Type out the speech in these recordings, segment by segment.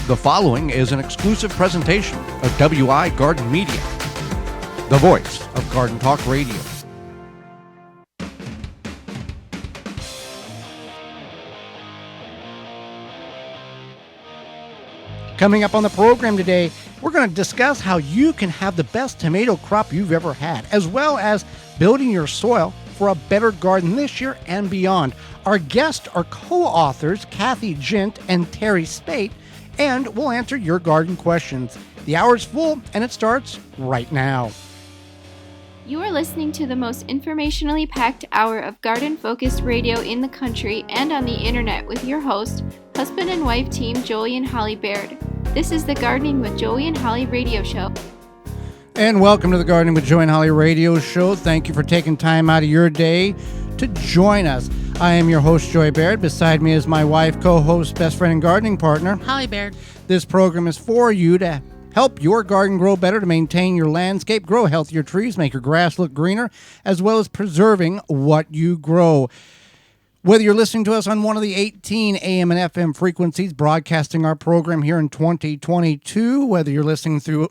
The following is an exclusive presentation of WI Garden Media, the voice of Garden Talk Radio. Coming up on the program today, we're going to discuss how you can have the best tomato crop you've ever had, as well as building your soil for a better garden this year and beyond. Our guests are co-authors Kathy Jentz and Teri Speight, and we'll answer your garden questions. The hour's full, and it starts right now. You are listening to the most informationally packed hour of garden-focused radio in the country and on the internet with your host, husband and wife team Joey and Holly Baird. This is the Gardening with Joey and Holly radio show. And welcome to the Gardening with Joey and Holly radio show. Thank you for taking time out of your day to join us. I am your host, Joey Baird. Beside me is my wife, co-host, best friend, and gardening partner, Holly Baird. This program is for you to help your garden grow better, to maintain your landscape, grow healthier trees, make your grass look greener, as well as preserving what you grow. Whether you're listening to us on one of the 18 AM and FM frequencies broadcasting our program here in 2022, whether you're listening through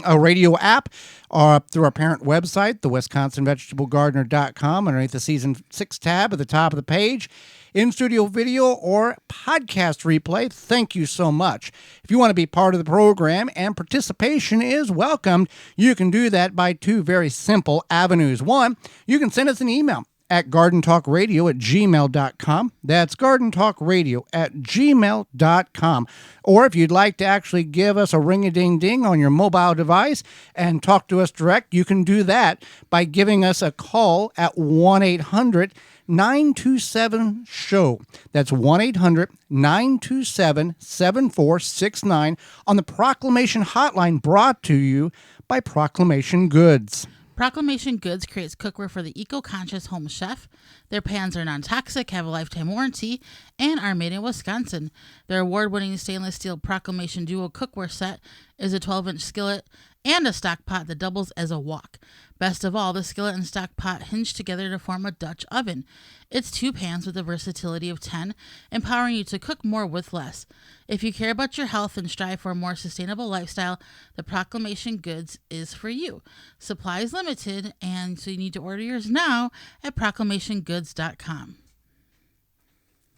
a radio app or through our parent website, the WisconsinVegetableGardener.com, underneath the Season 6 tab at the top of the page, in-studio video or podcast replay, thank you so much. If you want to be part of the program and participation is welcomed, you can do that by two very simple avenues. One, you can send us an email at gardentalkradio@gmail.com. That's gardentalkradio@gmail.com. Or if you'd like to actually give us a ring-a-ding-ding on your mobile device and talk to us direct, you can do that by giving us a call at 1-800-927-SHOW. That's 1-800-927-7469 on the Proclamation Hotline, brought to you by Proclamation Goods. Proclamation Goods creates cookware for the eco-conscious home chef. Their pans are non-toxic, have a lifetime warranty, and are made in Wisconsin. Their award-winning stainless steel Proclamation Duo cookware set is a 12-inch skillet and a stock pot that doubles as a wok. Best of all, the skillet and stock pot hinge together to form a Dutch oven. It's two pans with the versatility of 10, empowering you to cook more with less. If you care about your health and strive for a more sustainable lifestyle, the Proclamation Goods is for you. Supply is limited, and so you need to order yours now at proclamationgoods.com.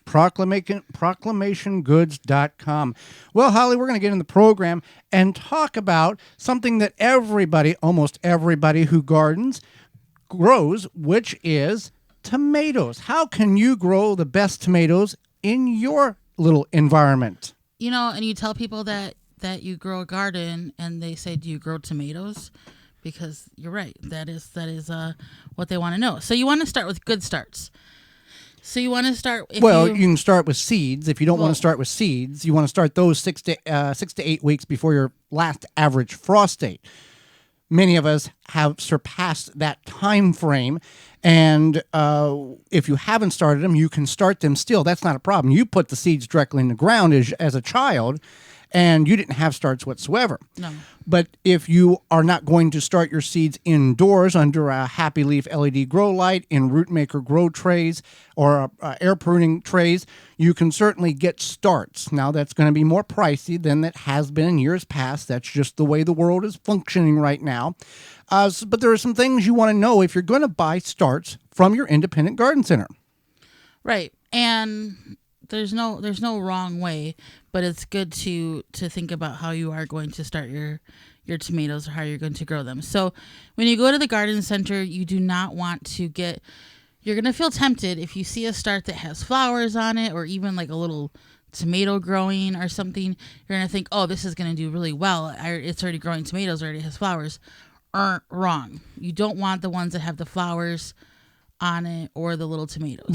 Proclamationgoods.com. Well, Holly, we're going to get in the program and talk about something that everybody, almost everybody who gardens, grows, which is tomatoes. How can you grow the best tomatoes in your little environment? You know, and you tell people that you grow a garden, and they say, do you grow tomatoes? Because you're right. That is what they want to know. So you want to start with good starts. So you want to start... you can start with seeds. If you don't want to start with seeds, you want to start those 6 to 8 weeks before your last average frost date. Many of us have surpassed that time frame, and if you haven't started them, you can start them still. That's not a problem. You put the seeds directly in the ground as a child, and you didn't have starts whatsoever. No. But if you are not going to start your seeds indoors under a Happy Leaf LED grow light, in Root Maker grow trays, or air pruning trays, you can certainly get starts. Now, that's going to be more pricey than it has been in years past. That's just the way the world is functioning right now. But there are some things you want to know if you're going to buy starts from your independent garden center. Right. And there's no wrong way, but it's good to think about how you are going to start your tomatoes, or how you're going to grow them. So when you go to the garden center, you do not want to you're going to feel tempted if you see a start that has flowers on it, or even like a little tomato growing or something. You're going to think, oh, this is going to do really well. It's already growing tomatoes, already has flowers. Wrong. You don't want the ones that have the flowers on it or the little tomatoes.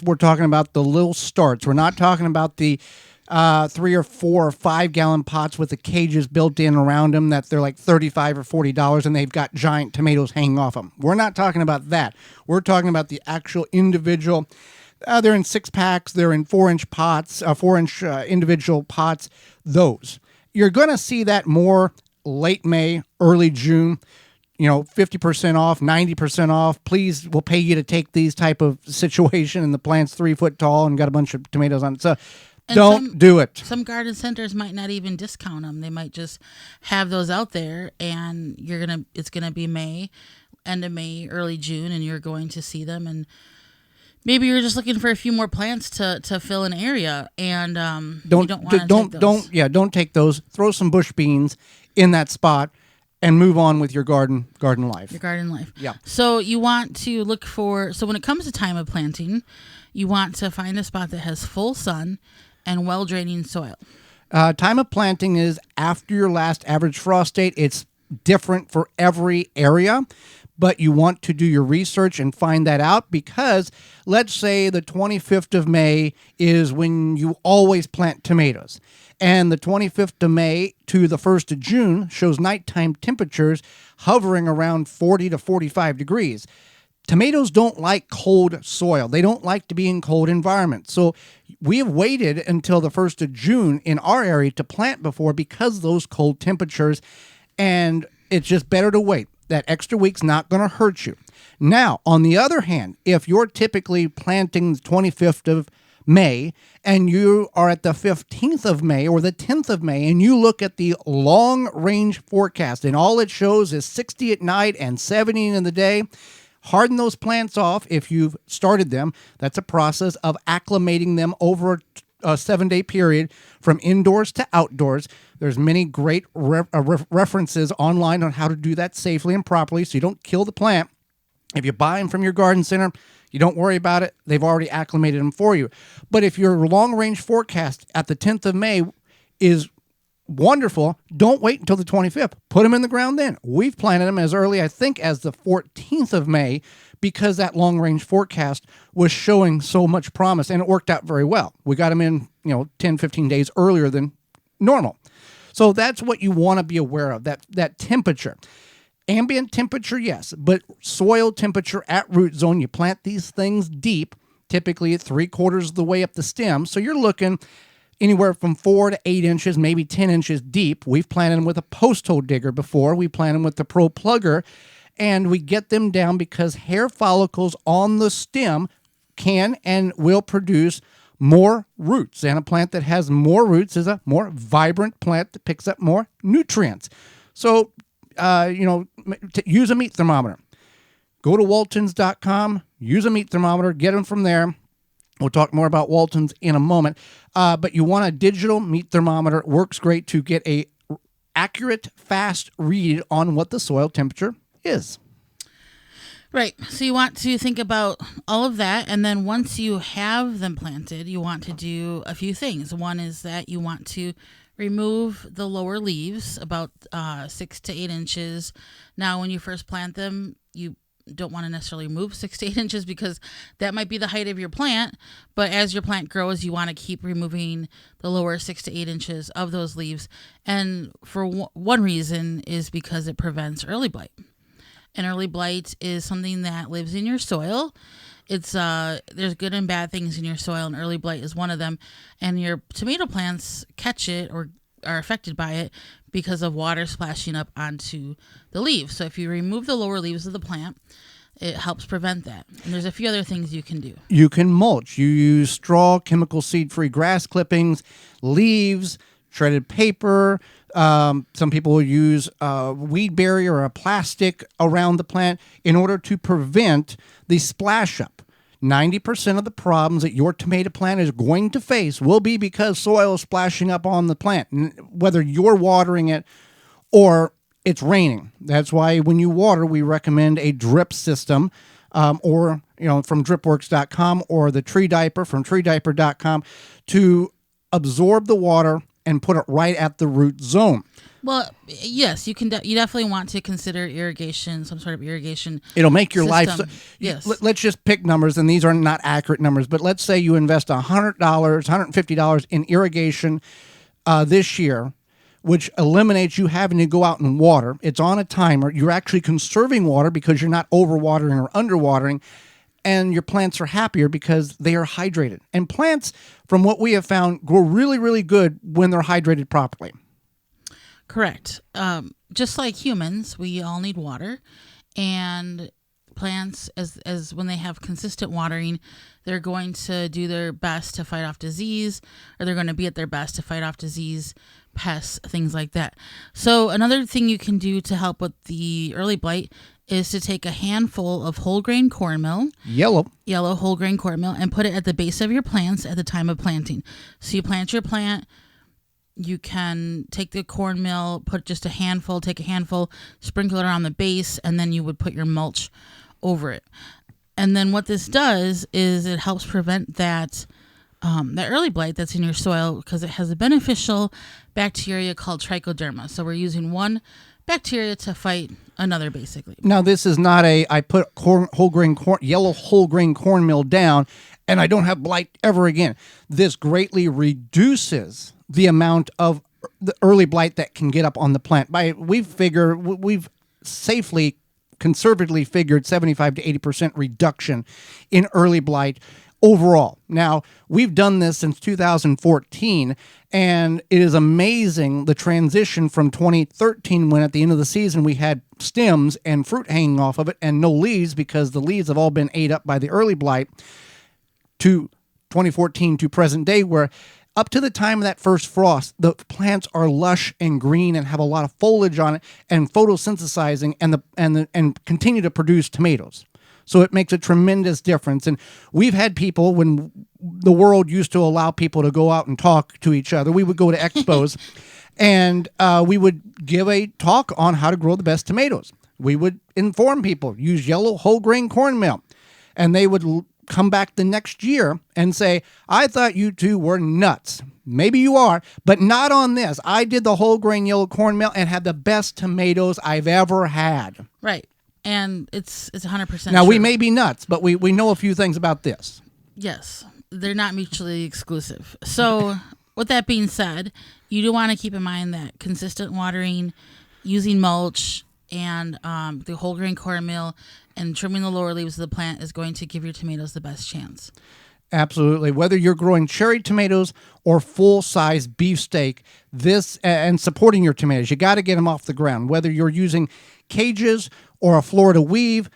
We're talking about the little starts. We're not talking about the 3 or 4 or 5 gallon pots with the cages built in around them that they're like $35 or $40 and they've got giant tomatoes hanging off them. We're not talking about that. We're talking about the actual individual. They're in 6-packs. They're in 4-inch pots, 4-inch individual pots. Those. You're going to see that more late May, early June. 50% off, 90% off. Please, we'll pay you to take these type of situation, and the plant's 3 foot tall and got a bunch of tomatoes on it. So And Don't do it. Some garden centers might not even discount them. They might just have those out there, and it's gonna be May, end of May, early June, and you're going to see them. And maybe you're just looking for a few more plants to fill an area, and you don't want to take those. Don't take those. Throw some bush beans in that spot, and move on with your garden life. Your garden life. Yeah. So you want to look for. So when it comes to time of planting, you want to find a spot that has full sun and well draining soil. Time of planting is after your last average frost date. It's different for every area, but you want to do your research and find that out, because let's say the 25th of May is when you always plant tomatoes, and the 25th of May to the 1st of June shows nighttime temperatures hovering around 40 to 45 degrees. Tomatoes don't like cold soil. They don't like to be in cold environments. So we have waited until the 1st of June in our area to plant before because of those cold temperatures, and it's just better to wait. That extra week's not going to hurt you. Now, on the other hand, if you're typically planting the 25th of May and you are at the 15th of May or the 10th of May and you look at the long-range forecast and all it shows is 60 at night and 70 in the day, harden those plants off if you've started them. That's a process of acclimating them over a 7-day period from indoors to outdoors. There's many great references online on how to do that safely and properly so you don't kill the plant. If you buy them from your garden center, you don't worry about it. They've already acclimated them for you. But if your long-range forecast at the 10th of May is wonderful, don't wait until the 25th. Put them in the ground then. We've planted them as early, I think, as the 14th of May because that long-range forecast was showing so much promise, and it worked out very well. We got them in, 10, 15 days earlier than normal. So that's what you want to be aware of, that temperature. Ambient temperature, yes, but soil temperature at root zone, you plant these things deep, typically at 3/4 of the way up the stem. So you're looking anywhere from 4 to 8 inches, maybe 10 inches deep. We've planted them with a post hole digger before. We planted them with the Pro Plugger, and we get them down because hair follicles on the stem can and will produce more roots. And a plant that has more roots is a more vibrant plant that picks up more nutrients. So, use a meat thermometer. Go to waltons.com, use a meat thermometer, get them from there. We'll talk more about Waltons in a moment. But you want a digital meat thermometer. It works great to get a accurate, fast read on what the soil temperature is. Right. So you want to think about all of that. And then once you have them planted, you want to do a few things. One is that you want to remove the lower leaves about 6 to 8 inches. Now, when you first plant them, you don't want to necessarily move 6 to 8 inches because that might be the height of your plant. But as your plant grows, you want to keep removing the lower 6 to 8 inches of those leaves. And for one reason is because it prevents early blight. And early blight is something that lives in your soil. It's there's good and bad things in your soil, and early blight is one of them. And your tomato plants catch it or are affected by it because of water splashing up onto the leaves. So if you remove the lower leaves of the plant, it helps prevent that. And there's a few other things you can do. You can mulch. You use straw, chemical seed-free grass clippings, leaves, shredded paper. Some people will use a weed barrier or a plastic around the plant in order to prevent the splash up. 90% of the problems that your tomato plant is going to face will be because soil is splashing up on the plant, whether you're watering it or it's raining. That's why when you water, we recommend a drip system or from dripworks.com or the tree diaper from treediaper.com to absorb the water and put it right at the root zone. Well, yes, you can. You definitely want to consider irrigation, some sort of irrigation. It'll make your system. life. Yes. Let's just pick numbers, and these are not accurate numbers. But let's say you invest $100, $150 in irrigation this year, which eliminates you having to go out and water. It's on a timer. You're actually conserving water because you're not overwatering or underwatering. And your plants are happier because they are hydrated. And plants, from what we have found, grow really, really good when they're hydrated properly. Correct. Just like humans, we all need water. And plants, as when they have consistent watering, they're going to do their best to fight off disease, or they're going to be at their best to fight off disease, pests, things like that. So another thing you can do to help with the early blight is to take a handful of whole grain cornmeal, yellow whole grain cornmeal, and put it at the base of your plants at the time of planting. So you plant your plant, you can take the cornmeal, put just a handful, sprinkle it around the base, and then you would put your mulch over it. And then what this does is it helps prevent that early blight that's in your soil, because it has a beneficial bacteria called trichoderma. So we're using one bacteria to fight another, basically. Now, this is not I put yellow whole grain cornmeal down and I don't have blight ever again. This greatly reduces the amount of the early blight that can get up on the plant. We've safely, conservatively figured 75 to 80% reduction in early blight overall. Now, we've done this since 2014, and it is amazing the transition from 2013, when at the end of the season we had stems and fruit hanging off of it and no leaves because the leaves have all been ate up by the early blight, to 2014 to present day, where up to the time of that first frost, the plants are lush and green and have a lot of foliage on it and photosynthesizing and continue to produce tomatoes. So it makes a tremendous difference. And we've had people, when the world used to allow people to go out and talk to each other, we would go to expos and we would give a talk on how to grow the best tomatoes. We would inform people, use yellow whole grain cornmeal. And they would come back the next year and say, I thought you two were nuts. Maybe you are, but not on this. I did the whole grain yellow cornmeal and had the best tomatoes I've ever had. Right. And it's 100% Now, true. we may be nuts, but we know a few things about this. Yes. They're not mutually exclusive. So with that being said, you do want to keep in mind that consistent watering, using mulch, and the whole grain cornmeal, and trimming the lower leaves of the plant is going to give your tomatoes the best chance. Absolutely. Whether you're growing cherry tomatoes or full-size beefsteak, and supporting your tomatoes, you got to get them off the ground. Whether you're using cages or a Florida weave,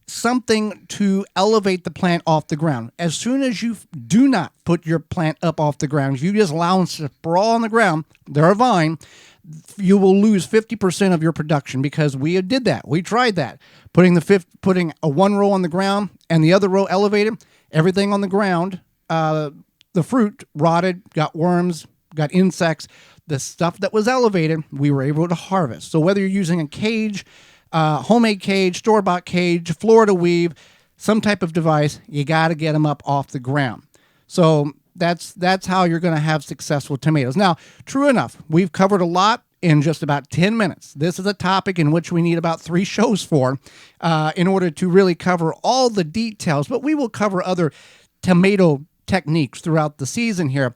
something to elevate the plant off the ground. As soon as you do not put your plant up off the ground, you just allow them to sprawl on the ground, they're a vine, you will lose 50% of your production, because we did that. We tried that. Putting a one row on the ground and the other row elevated, everything on the ground, the fruit rotted, got worms, got insects. The stuff that was elevated, we were able to harvest. So whether you're using a cage, homemade cage, store-bought cage, Florida weave, some type of device, you got to get them up off the ground. So that's how you're going to have successful tomatoes. Now, true enough, we've covered a lot in just about 10 minutes. This is a topic in which we need about 3 shows for in order to really cover all the details, but we will cover other tomato techniques throughout the season here.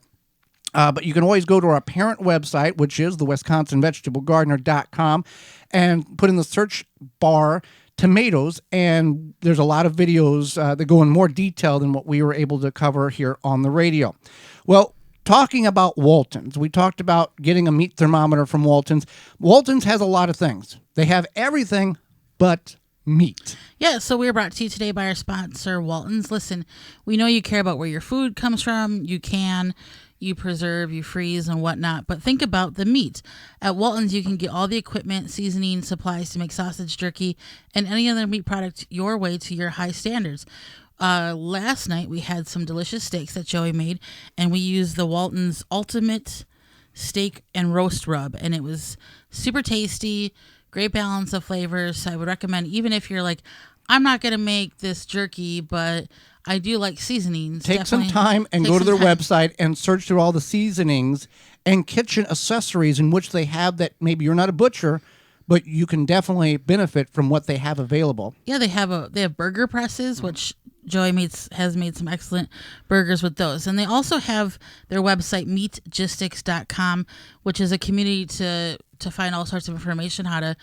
But you can always go to our parent website, which is the WisconsinVegetableGardener.com, and put in the search bar tomatoes, and there's a lot of videos that go in more detail than what we were able to cover here on the radio. Well, talking about Walton's, we talked about getting a meat thermometer from Walton's. Walton's has a lot of things. They have everything but meat. Yeah, so we're brought to you today by our sponsor, Walton's. Listen, we know you care about where your food comes from. You preserve, you freeze, and whatnot. But think about the meat. At Walton's, you can get all the equipment, seasoning, supplies to make sausage, jerky, and any other meat product your way to your high standards. Last night, we had some delicious steaks that Joey made, and we used the Walton's Ultimate Steak and Roast Rub, and it was super tasty, great balance of flavors. I would recommend, even if you're like, I'm not going to make this jerky, but I do like seasonings. Take some time and go to their website and search through all the seasonings and kitchen accessories in which they have that maybe you're not a butcher, but you can definitely benefit from what they have available. Yeah, they have burger presses, which Joey has made some excellent burgers with those. And they also have their website, meatgistics.com, which is a community to find all sorts of information how to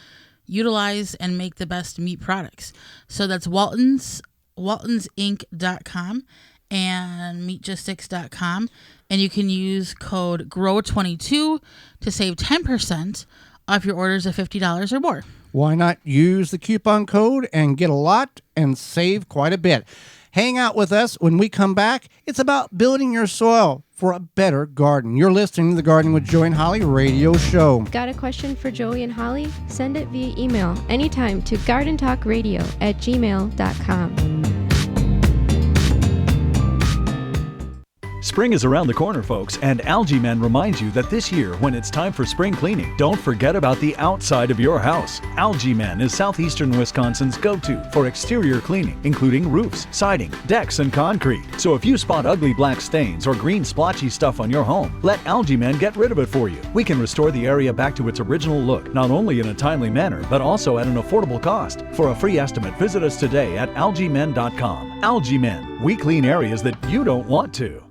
utilize and make the best meat products. So that's waltonsinc.com and meatgistics.com, and you can use code GROW22 to save 10% off your orders of $50 or more. Why not use the coupon code and get a lot and save quite a bit? Hang out with us. When we come back, it's about building your soil for a better garden. You're listening to the Gardening with Joey and Holly radio show. Got a question for Joey and Holly? Send it via email anytime to gardentalkradio@gmail.com. Spring is around the corner, folks, and Algae Men reminds you that this year, when it's time for spring cleaning, don't forget about the outside of your house. Algae Men is southeastern Wisconsin's go-to for exterior cleaning, including roofs, siding, decks, and concrete. So if you spot ugly black stains or green splotchy stuff on your home, let Algae Men get rid of it for you. We can restore the area back to its original look, not only in a timely manner, but also at an affordable cost. For a free estimate, visit us today at algaemen.com. Algae Men, we clean areas that you don't want to.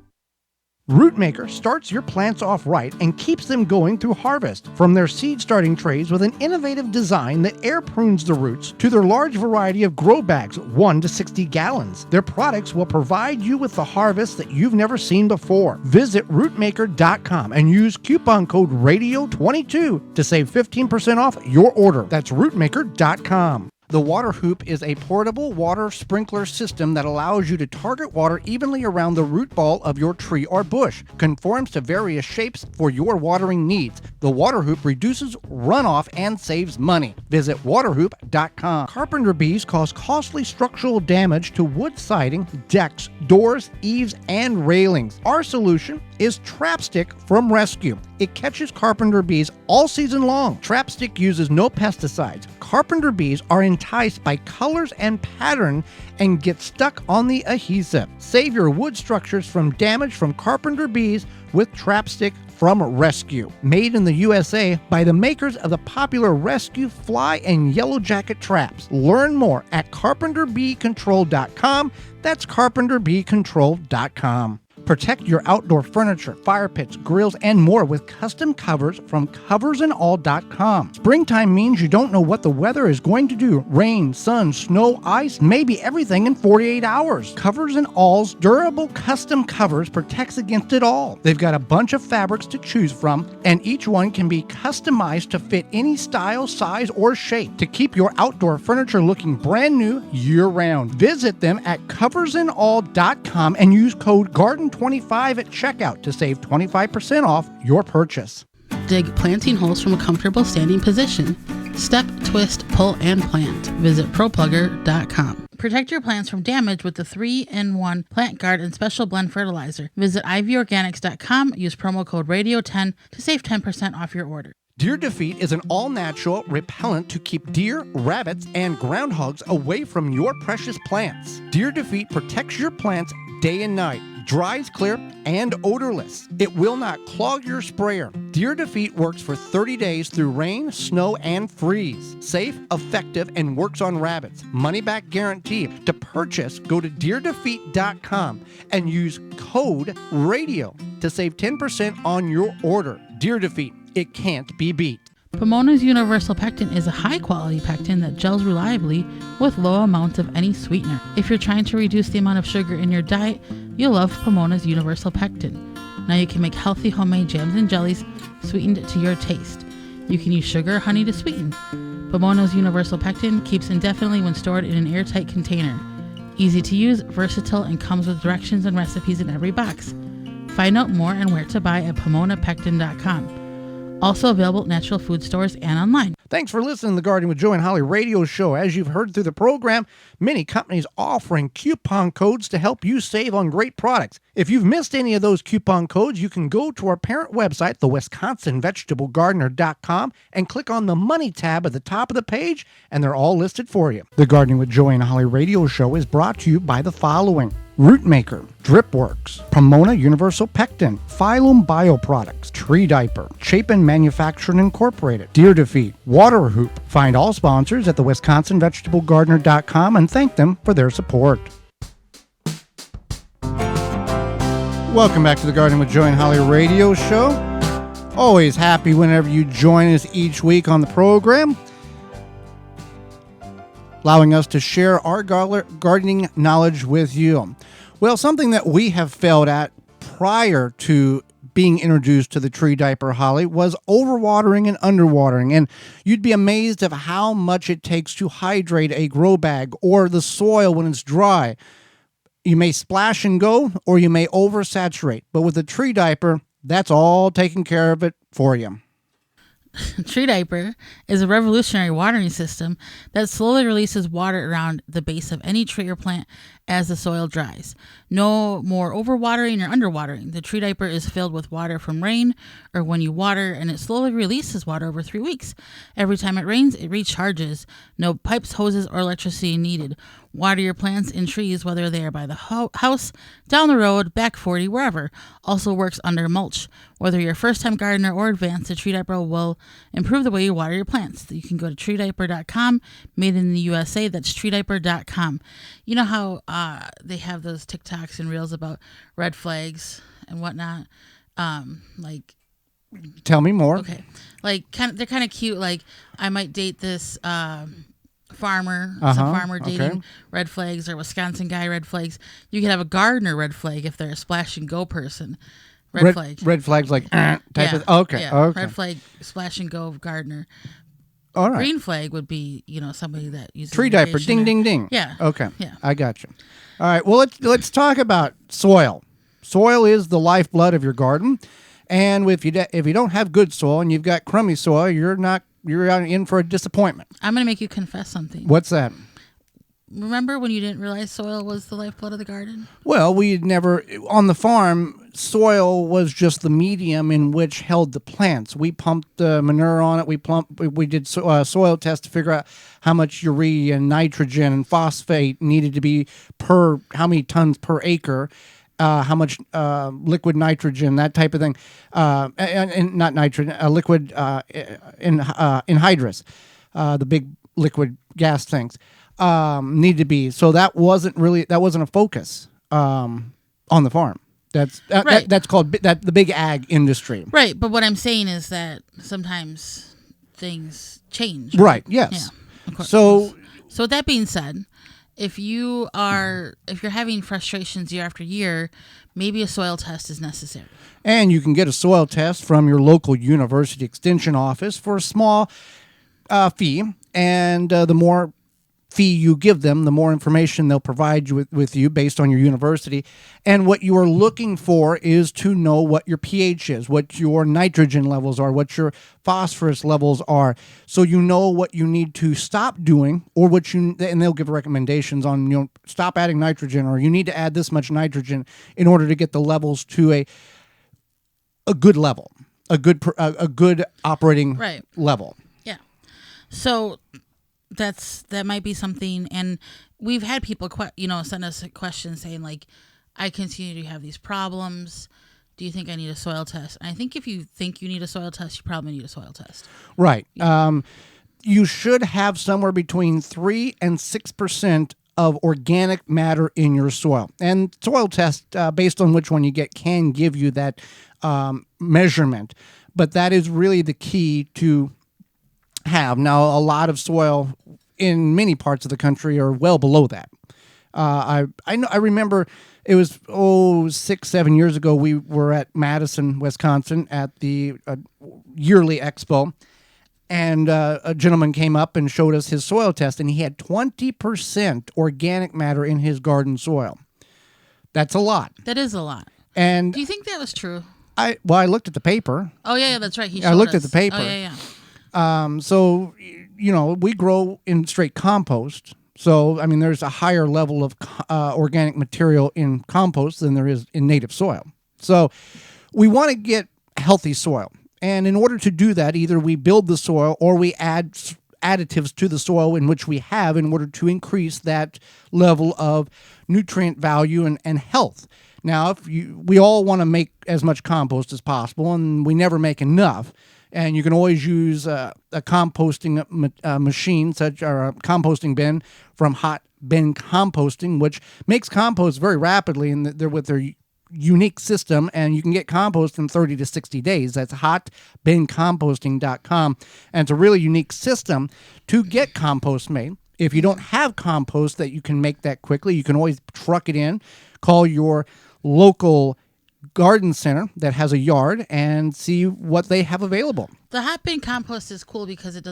Rootmaker starts your plants off right and keeps them going through harvest. From their seed starting trays with an innovative design that air prunes the roots to their large variety of grow bags, 1 to 60 gallons. Their products will provide you with the harvest that you've never seen before. Visit rootmaker.com and use coupon code RADIO22 to save 15% off your order. That's rootmaker.com. The Water Hoop is a portable water sprinkler system that allows you to target water evenly around the root ball of your tree or bush. Conforms to various shapes for your watering needs. The Water Hoop reduces runoff and saves money. Visit waterhoop.com. Carpenter bees cause costly structural damage to wood siding, decks, doors, eaves, and railings. Our solution is Trapstick from Rescue. It catches carpenter bees all season long. Trapstick uses no pesticides. Carpenter bees are enticed by colors and pattern and get stuck on the adhesive. Save your wood structures from damage from carpenter bees with Trapstick from Rescue. Made in the USA by the makers of the popular Rescue Fly and Yellow Jacket traps. Learn more at carpenterbeecontrol.com. That's carpenterbeecontrol.com. Protect your outdoor furniture, fire pits, grills, and more with custom covers from coversandall.com. Springtime means you don't know what the weather is going to do. Rain, sun, snow, ice, maybe everything in 48 hours. Covers and All's durable custom covers protects against it all. They've got a bunch of fabrics to choose from, and each one can be customized to fit any style, size, or shape to keep your outdoor furniture looking brand new year-round. Visit them at coversandall.com and use code GARDEN25 at checkout to save 25% off your purchase. Dig planting holes from a comfortable standing position. Step, twist, pull, and plant. Visit ProPlugger.com. Protect your plants from damage with the 3-in-1 Plant Guard and Special Blend Fertilizer. Visit ivyorganics.com. Use promo code RADIO10 to save 10% off your order. Deer Defeat is an all-natural repellent to keep deer, rabbits, and groundhogs away from your precious plants. Deer Defeat protects your plants day and night, dries clear, and odorless. It will not clog your sprayer. Deer Defeat works for 30 days through rain, snow, and freeze. Safe, effective, and works on rabbits. Money-back guarantee. To purchase, go to deerdefeat.com and use code RADIO to save 10% on your order. Deer Defeat. It can't be beat. Pomona's Universal Pectin is a high-quality pectin that gels reliably with low amounts of any sweetener. If you're trying to reduce the amount of sugar in your diet, you'll love Pomona's Universal Pectin. Now you can make healthy homemade jams and jellies sweetened to your taste. You can use sugar or honey to sweeten. Pomona's Universal Pectin keeps indefinitely when stored in an airtight container. Easy to use, versatile, and comes with directions and recipes in every box. Find out more and where to buy at PomonaPectin.com. Also available at natural food stores and online. Thanks for listening to the Gardening with Joey and Holly radio show. As you've heard through the program, many companies offering coupon codes to help you save on great products. If you've missed any of those coupon codes, you can go to our parent website, the WisconsinVegetableGardener.com, and click on the Money tab at the top of the page, and they're all listed for you. The Gardening with Joey and Holly radio show is brought to you by the following: Rootmaker, Dripworks, Pomona Universal Pectin, Phylum Bioproducts, Tree Diaper, Chapin Manufacturing Incorporated, Deer Defeat, Water Hoop. Find all sponsors at the WisconsinVegetableGardener.com and thank them for their support. Welcome back to the Gardening with Joey and Holly radio show. Always happy whenever you join us each week on the program, allowing us to share our gardening knowledge with you. Well, something that we have failed at prior to being introduced to the tree diaper, Holly, was overwatering and underwatering. And you'd be amazed at how much it takes to hydrate a grow bag or the soil when it's dry. You may splash and go, or you may oversaturate. But with a tree diaper, that's all taken care of it for you. Tree diaper is a revolutionary watering system that slowly releases water around the base of any tree or plant as the soil dries. No more overwatering or underwatering. The tree diaper is filled with water from rain or when you water, and it slowly releases water over 3 weeks. Every time it rains, it recharges. No pipes, hoses, or electricity needed. Water your plants and trees, whether they are by the house, down the road, back 40, wherever. Also works under mulch. Whether you're a first-time gardener or advanced, the tree diaper will improve the way you water your plants. You can go to treediaper.com, made in the USA. That's treediaper.com. You know how they have those TikToks and reels about red flags and whatnot? Like, tell me more. Okay. Like, they're kind of cute. Like, I might date this farmer, some farmer dating red flags, or Wisconsin guy red flags. You could have a gardener red flag if they're a splash and go person. Red flag. Red flags like type of. Okay. Yeah. Okay. Red flag, splash and go gardener. All right. Green flag would be, somebody that uses tree diaper. Ding, ding, ding. Yeah. Okay. Yeah. I got you. All right. Well, let's talk about soil. Soil is the lifeblood of your garden, and if you don't have good soil and you've got crummy soil, you're in for a disappointment. I'm going to make you confess something. What's that? Remember when you didn't realize soil was the lifeblood of the garden? Well, on the farm, soil was just the medium in which held the plants. We pumped manure on it. We did soil tests to figure out how much urea and nitrogen and phosphate needed to be how many tons per acre, how much liquid nitrogen, that type of thing, and not nitrogen, liquid anhydrous, the big liquid gas things. Need to be. So that wasn't a focus on the farm. That's right. That's called the big ag industry. Right, but what I'm saying is that sometimes things change. Right. Yes. Yeah. Of course. So with that being said, if you're having frustrations year after year, maybe a soil test is necessary. And you can get a soil test from your local university extension office for a small fee, and the more fee you give them, the more information they'll provide you with you based on your university. And what you are looking for is to know what your pH is, what your nitrogen levels are, what your phosphorus levels are, so you know what you need to stop doing, or and they'll give recommendations on, stop adding nitrogen, or you need to add this much nitrogen in order to get the levels to a good level, a good operating level. Yeah. So that might be something, and we've had people send us a question saying, like, I continue to have these problems. Do you think I need a soil test? And I think if you think you need a soil test, you probably need a soil test. Right. You should have somewhere between 3 and 6% of organic matter in your soil. And soil test, based on which one you get, can give you that measurement. But that is really the key to have. Now, a lot of soil in many parts of the country are well below that. I remember it was 6-7 years ago. We were at Madison, Wisconsin, at the yearly expo, and a gentleman came up and showed us his soil test, and he had 20% organic matter in his garden soil. That's a lot. That is a lot. And do you think that was true? I looked at the paper. Oh yeah, that's right. I looked at the paper. Oh yeah. So, we grow in straight compost. So, I mean, there's a higher level of organic material in compost than there is in native soil. So we want to get healthy soil. And in order to do that, either we build the soil or we add additives to the soil in which we have in order to increase that level of nutrient value and health. Now, we all want to make as much compost as possible, and we never make enough. And you can always use a composting machine, or a composting bin from Hot Bin Composting, which makes compost very rapidly, and they're with their unique system, and you can get compost in 30 to 60 days. That's hotbincomposting.com, and it's a really unique system to get compost made. If you don't have compost that you can make that quickly, you can always truck it in, call your local garden center that has a yard and see what they have available. The hot bin compost is cool because it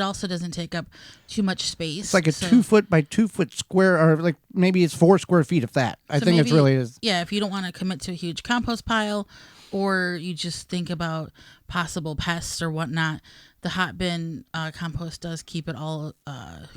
also doesn't take up too much space. It's like a 2 foot by 2 foot square, or like maybe it's 4 square feet, if that. I think it really is. Yeah, if you don't want to commit to a huge compost pile, or you just think about possible pests or whatnot, the hot bin compost does keep it all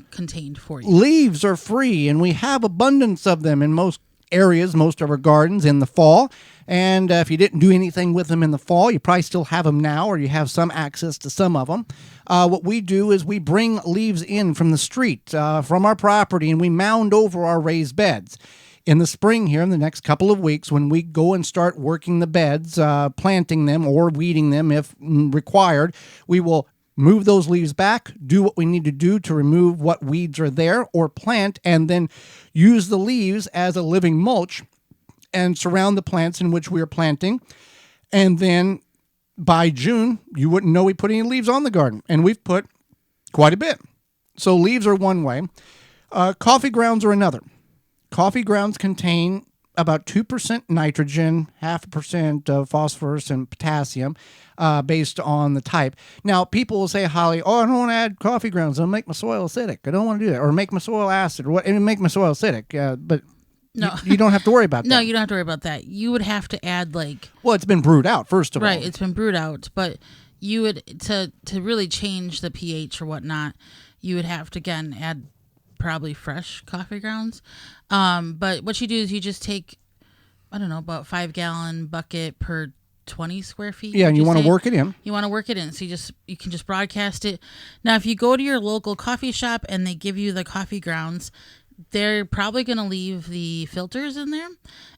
contained for you. Leaves are free, and we have abundance of them in most areas, most of our gardens in the fall. And if you didn't do anything with them in the fall, you probably still have them now, or you have some access to some of them. What we do is we bring leaves in from the street, from our property, and we mound over our raised beds. In the spring here, in the next couple of weeks, when we go and start working the beds, planting them or weeding them if required, we will move those leaves back, do what we need to do to remove what weeds are there, or plant, and then use the leaves as a living mulch and surround the plants in which we are planting. And then by June, you wouldn't know we put any leaves on the garden, and we've put quite a bit. So leaves are one way. Coffee grounds are another. Coffee grounds contain about 2% nitrogen, 0.5% of phosphorus and potassium, based on the type. Now, people will say, Holly, I don't want to add coffee grounds. It'll make my soil acidic. I don't want to do that. Or make my soil acid. Or what? It'll make my soil acidic. But no, you don't have to worry about that. No, you don't have to worry about that. You would have to add Well, it's been brewed out, first of all. Right, it's been brewed out. But you would, to really change the pH or whatnot, you would have to, again, add probably fresh coffee grounds. But what you do is you just take, I don't know, about 5-gallon bucket per 20 square feet. Yeah, and you want to work it in. You want to work it in. So you can just broadcast it. Now, if you go to your local coffee shop and they give you the coffee grounds, they're probably going to leave the filters in there,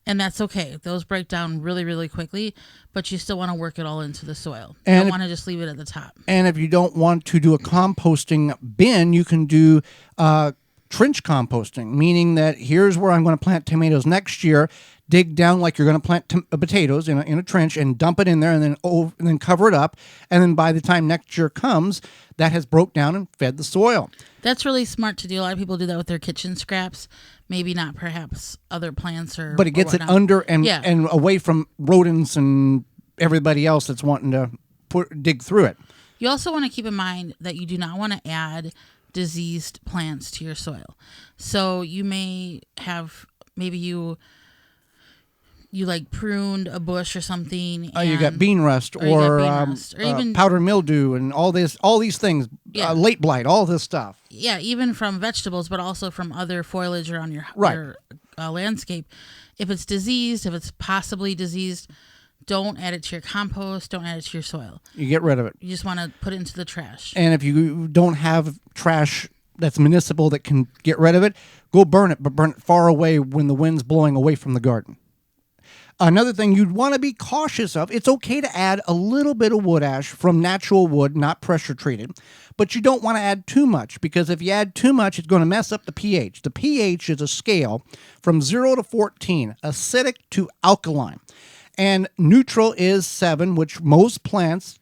and that's okay. Those break down really, really quickly, but you still want to work it all into the soil. You don't want to just leave it at the top. And if you don't want to do a composting bin, you can do trench composting, meaning that here's where I'm going to plant tomatoes next year. Dig down like you're going to plant potatoes in a trench and dump it in there, and then cover it up. And then by the time next year comes, that has broke down and fed the soil. That's really smart to do. A lot of people do that with their kitchen scraps. Maybe not perhaps other plants but it gets it under and away from rodents and everybody else that's wanting to dig through it. You also want to keep in mind that you do not want to add diseased plants to your soil. So you may have, maybe you like pruned a bush or something. You got bean rust or even powdered mildew and all these things, late blight, all this stuff. Yeah, even from vegetables, but also from other foliage around your landscape. If it's diseased, if it's possibly diseased, don't add it to your compost. Don't add it to your soil. You get rid of it. You just want to put it into the trash. And if you don't have trash that's municipal that can get rid of it, go burn it, but burn it far away when the wind's blowing away from the garden. Another thing you'd want to be cautious of, it's okay to add a little bit of wood ash from natural wood, not pressure treated, but you don't want to add too much, because if you add too much, it's going to mess up the pH. The pH is a scale from 0 to 14, acidic to alkaline. And neutral is 7, which most plants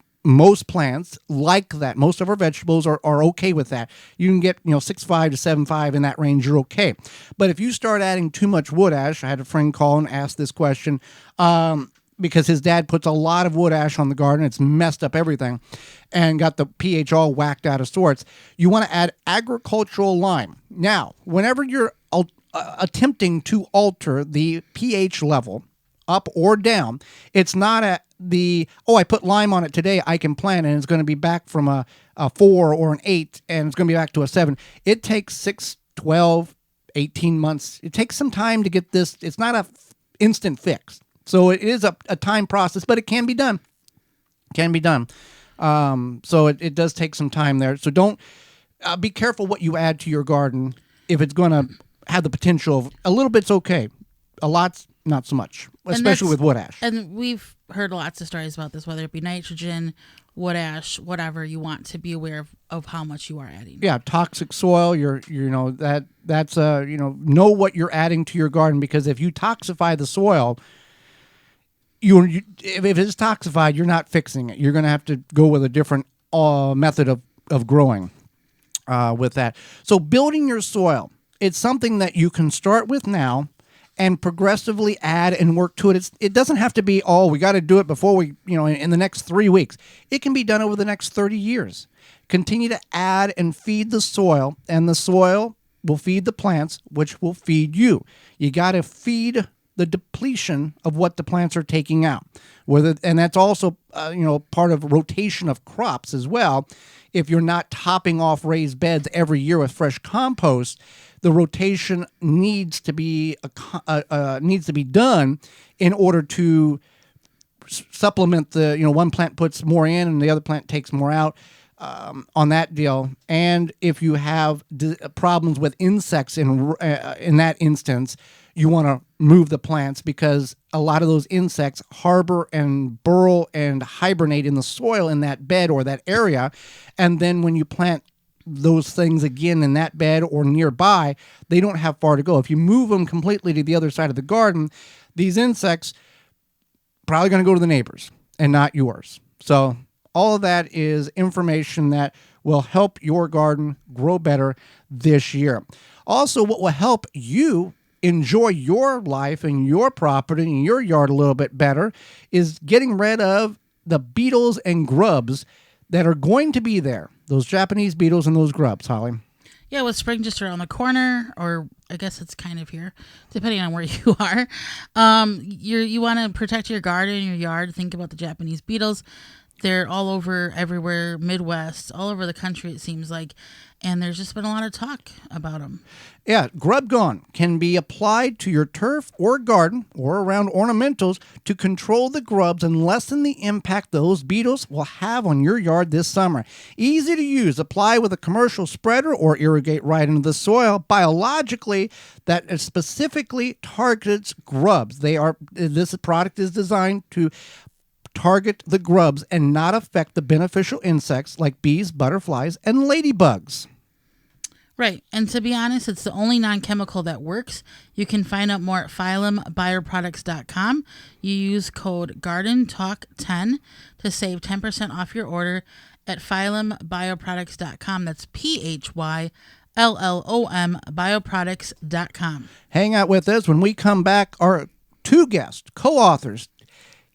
like that. Most of our vegetables are okay with that. You can get 6.5 to 7.5 in that range. You're okay. But if you start adding too much wood ash, I had a friend call and ask this question because his dad puts a lot of wood ash on the garden. It's messed up everything and got the pH all whacked out of sorts. You want to add agricultural lime. Now, whenever you're attempting to alter the pH level, up or down, it's not I put lime on it today, I can plant, and it's going to be back from a 4 or an 8, and it's going to be back to a 7. It takes 6, 12, 18 months. It takes some time to get this. It's not a instant fix. So it is a time process, but it can be done. So it does take some time there. So don't be careful what you add to your garden. If it's going to have the potential of a little bit's okay. A lot's not so much, especially with wood ash. And we've heard lots of stories about this, whether it be nitrogen, wood ash, whatever. You want to be aware of how much you are adding. Yeah, toxic soil. That's know what you're adding to your garden, because if you toxify the soil, if it's toxified, you're not fixing it. You're going to have to go with a different method of growing with that. So building your soil, it's something that you can start with now. and progressively add and work to it. It doesn't have to be, we got to do it before we, in the next 3 weeks. It can be done over the next 30 years. Continue to add and feed the soil, and the soil will feed the plants, which will feed you. You got to feed the depletion of what the plants are taking out. And that's also, part of rotation of crops as well. If you're not topping off raised beds every year with fresh compost, the rotation needs to be done in order to supplement the, one plant puts more in and the other plant takes more out. On that deal, and if you have problems with insects in that instance, you want to move the plants because a lot of those insects harbor and burrow and hibernate in the soil in that bed or that area, and then when you plant those things again in that bed or nearby, they don't have far to go. If you move them completely to the other side of the garden, these insects probably going to go to the neighbors and not yours. So all of that is information that will help your garden grow better this year. Also, what will help you enjoy your life and your property and your yard a little bit better is getting rid of the beetles and grubs that are going to be there. Those Japanese beetles and those grubs, Holly. Yeah, with spring just around the corner, or I guess it's kind of here, depending on where you are. You want to protect your garden, your yard. Think about the Japanese beetles. They're all over, everywhere, Midwest, all over the country, it seems like. And there's just been a lot of talk about them. Yeah, Grub Gone can be applied to your turf or garden or around ornamentals to control the grubs and lessen the impact those beetles will have on your yard this summer. Easy to use. Apply with a commercial spreader or irrigate right into the soil. Biologically, that specifically targets grubs. This product is designed to target the grubs and not affect the beneficial insects like bees, butterflies, and ladybugs. Right. And to be honest, it's the only non-chemical that works. You can find out more at phyllumbioproducts.com. You use code GardenTalk10 to save 10% off your order at phyllumbioproducts.com. That's PHYLLOM bioproducts.com. Hang out with us. When we come back, our two guests, co-authors,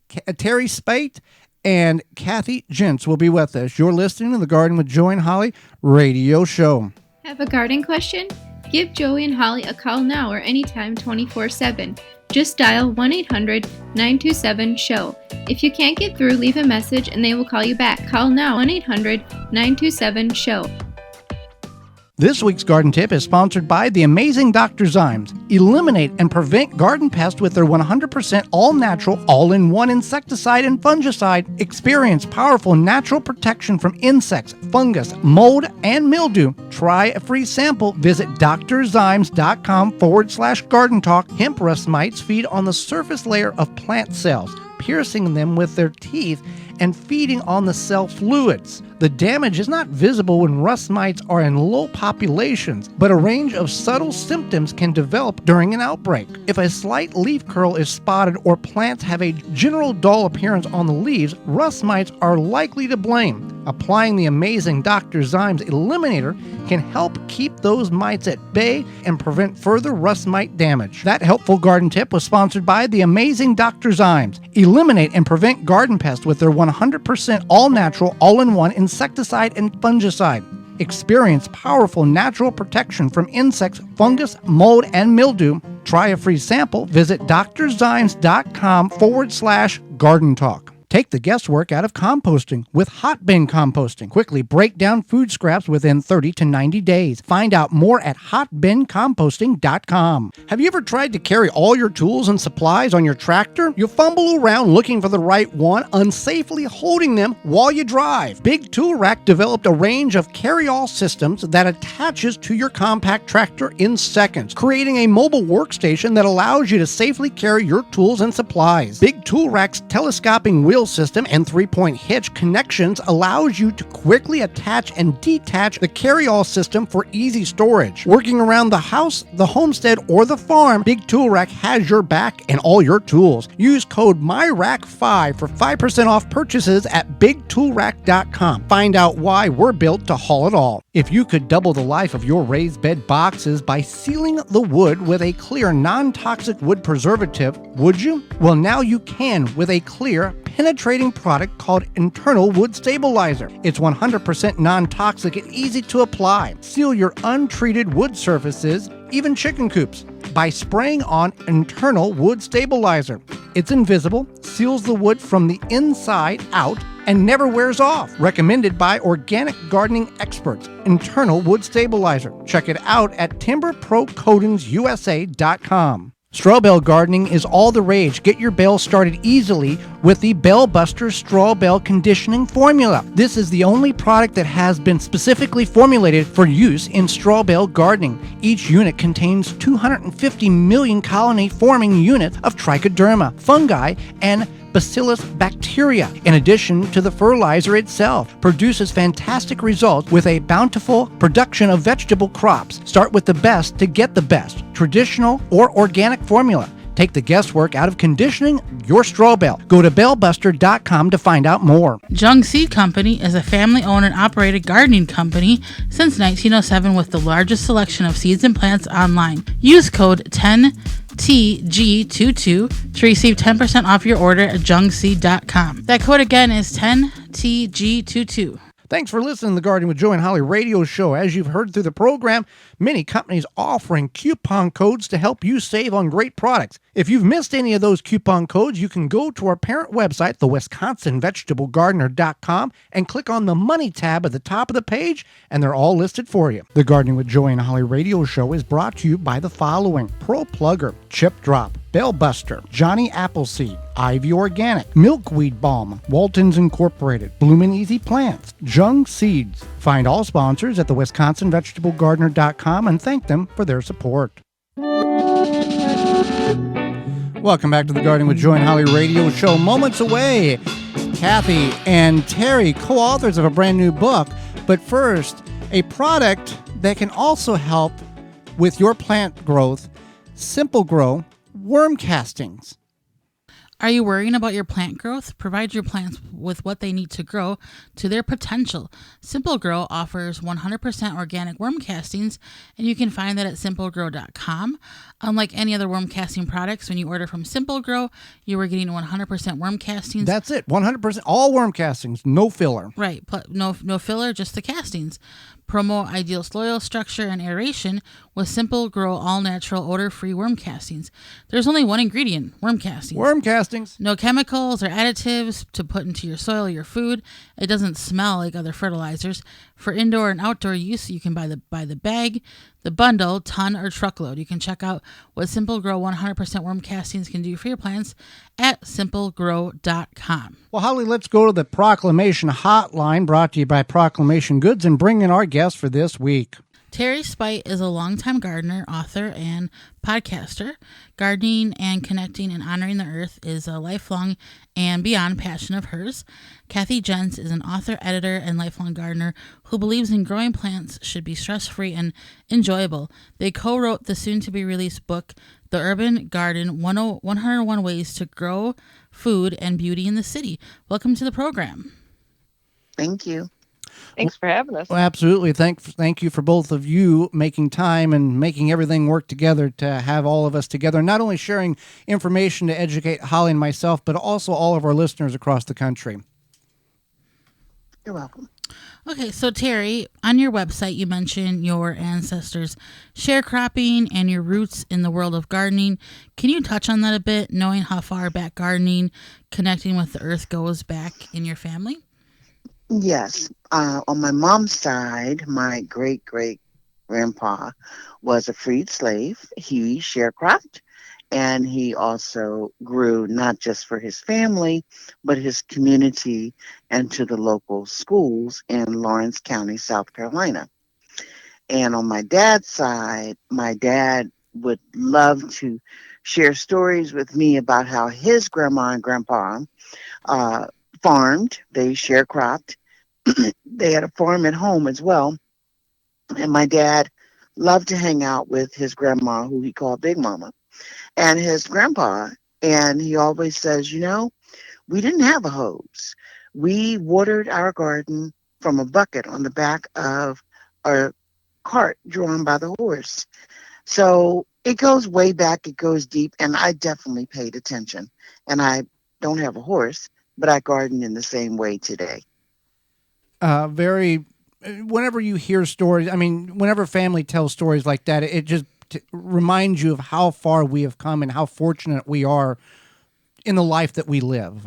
Teri Speight and Kathy Jentz will be with us. You're listening to the Garden with Joey and Holly radio show. Have a garden question? Give Joey and Holly a call now or anytime 24/7. Just dial 1-800-927-SHOW. If you can't get through, leave a message and they will call you back. Call now 1-800-927-SHOW. This week's garden tip is sponsored by the amazing Dr. Zymes. Eliminate and prevent garden pests with their 100% all-natural, all-in-one insecticide and fungicide. Experience powerful natural protection from insects, fungus, mold, and mildew. Try a free sample. Visit drzymes.com/garden talk. Hemp rust mites feed on the surface layer of plant cells, piercing them with their teeth and feeding on the cell fluids. The damage is not visible when rust mites are in low populations, but a range of subtle symptoms can develop during an outbreak. If a slight leaf curl is spotted or plants have a general dull appearance on the leaves, rust mites are likely to blame. Applying the amazing Dr. Zymes Eliminator can help keep those mites at bay and prevent further rust mite damage. That helpful garden tip was sponsored by the amazing Dr. Zymes. Eliminate and prevent garden pests with their 100% all-natural, all-in-one insecticide and fungicide. Experience powerful natural protection from insects, fungus, mold, and mildew. Try a free sample. Visit drzymes.com/garden talk. Take the guesswork out of composting with hot bin composting. Quickly break down food scraps within 30 to 90 days. Find out more at hotbincomposting.com. Have you ever tried to carry all your tools and supplies on your tractor? You fumble around looking for the right one, unsafely holding them while you drive. Big Tool Rack developed a range of carry-all systems that attaches to your compact tractor in seconds, creating a mobile workstation that allows you to safely carry your tools and supplies. Big Tool Rack's telescoping wheel wheel system and 3-point hitch connections allows you to quickly attach and detach the carry-all system for easy storage. Working around the house, the homestead, or the farm, Big Tool Rack has your back and all your tools. Use code MYRACK5 for 5% off purchases at BigToolRack.com. Find out why we're built to haul it all. If you could double the life of your raised bed boxes by sealing the wood with a clear, non-toxic wood preservative, would you? Well, now you can with a clear, penetrating product called Internal Wood Stabilizer. It's 100% non-toxic and easy to apply. Seal your untreated wood surfaces, even chicken coops, by spraying on Internal Wood Stabilizer. It's invisible, seals the wood from the inside out, and never wears off. Recommended by organic gardening experts. Internal Wood Stabilizer. Check it out at timberprocoatingsusa.com. Straw bale gardening is all the rage. Get your bale started easily with the Bale Buster Straw Bale Conditioning Formula. This is the only product that has been specifically formulated for use in straw bale gardening. Each unit contains 250 million colony-forming units of trichoderma, fungi, and Bacillus bacteria. In addition to the fertilizer itself, produces fantastic results with a bountiful production of vegetable crops. Start with the best to get the best, traditional or organic formula. Take the guesswork out of conditioning your straw bale. Go to balebuster.com to find out more. Jung Seed Company is a family-owned and operated gardening company since 1907 with the largest selection of seeds and plants online. Use code 10TG22 to receive 10% off your order at jungseed.com. That code again is 10TG22. Thanks for listening to the Gardening with Joy and Holly radio show. As you've heard through the program, many companies offering coupon codes to help you save on great products. If you've missed any of those coupon codes, you can go to our parent website, the WisconsinVegetableGardener.com, and click on the Money tab at the top of the page, and they're all listed for you. The Gardening with Joy and Holly radio show is brought to you by the following: Pro Plugger, Chip Drop, Bale Buster, Johnny Appleseed, Ivy Organic, Milkweed Balm, Walton's Incorporated, Bloomin' Easy Plants, Jung Seeds. Find all sponsors at the WisconsinVegetableGardener.com and thank them for their support. Welcome back to the Gardening with Joy and Holly radio show. Moments away, Kathy and Teri, co-authors of a brand new book. But first, a product that can also help with your plant growth, Simple Grow worm castings. Are you worrying about your plant growth? Provide your plants with what they need to grow to their potential. Simple Grow offers 100% organic worm castings, and you can find that at simplegrow.com. Unlike any other worm casting products, when you order from Simple Grow, you are getting 100% worm castings. That's it, 100%, all worm castings, no filler. Right, no filler, just the castings. Promote ideal soil structure and aeration with Simple Grow all-natural odor-free worm castings. There's only one ingredient, worm castings. Worm castings. No chemicals or additives to put into your soil or your food. It doesn't smell like other fertilizers. For indoor and outdoor use, you can buy the bag, the bundle, ton, or truckload. You can check out what Simple Grow 100% worm castings can do for your plants at simplegrow.com. Well, Holly, let's go to the Proclamation Hotline, brought to you by Proclamation Goods, and bring in our guest for this week. Teri Speight is a longtime gardener, author, and podcaster. Gardening and connecting and honoring the earth is a lifelong and beyond passion of hers. Kathy Jentz is an author, editor, and lifelong gardener who believes in growing plants should be stress-free and enjoyable. They co-wrote the soon-to-be-released book, The Urban Garden, 101 Ways to Grow Food and Beauty in the City. Welcome to the program. Thank you. Thanks for having us. Well, absolutely. Thank you for both of you making time and making everything work together to have all of us together, not only sharing information to educate Holly and myself, but also all of our listeners across the country. You're welcome. Okay, so Teri, on your website, you mentioned your ancestors' sharecropping and your roots in the world of gardening. Can you touch on that a bit, knowing how far back gardening, connecting with the earth goes back in your family? Yes. On my mom's side, my great-great-grandpa was a freed slave. He sharecropped, and he also grew not just for his family, but his community and to the local schools in Lawrence County, South Carolina. And on my dad's side, my dad would love to shares stories with me about how his grandma and grandpa uh, farmed. They sharecropped. They had a farm at home as well. And my dad loved to hang out with his grandma, who he called Big Mama, and his grandpa. And he always says, we didn't have a hose. We watered our garden from a bucket on the back of a cart drawn by the horse. So it goes way back, it goes deep, and I definitely paid attention. And I don't have a horse, but I garden in the same way today. Whenever you hear stories, I mean, whenever family tells stories like that, it just reminds you of how far we have come and how fortunate we are in the life that we live.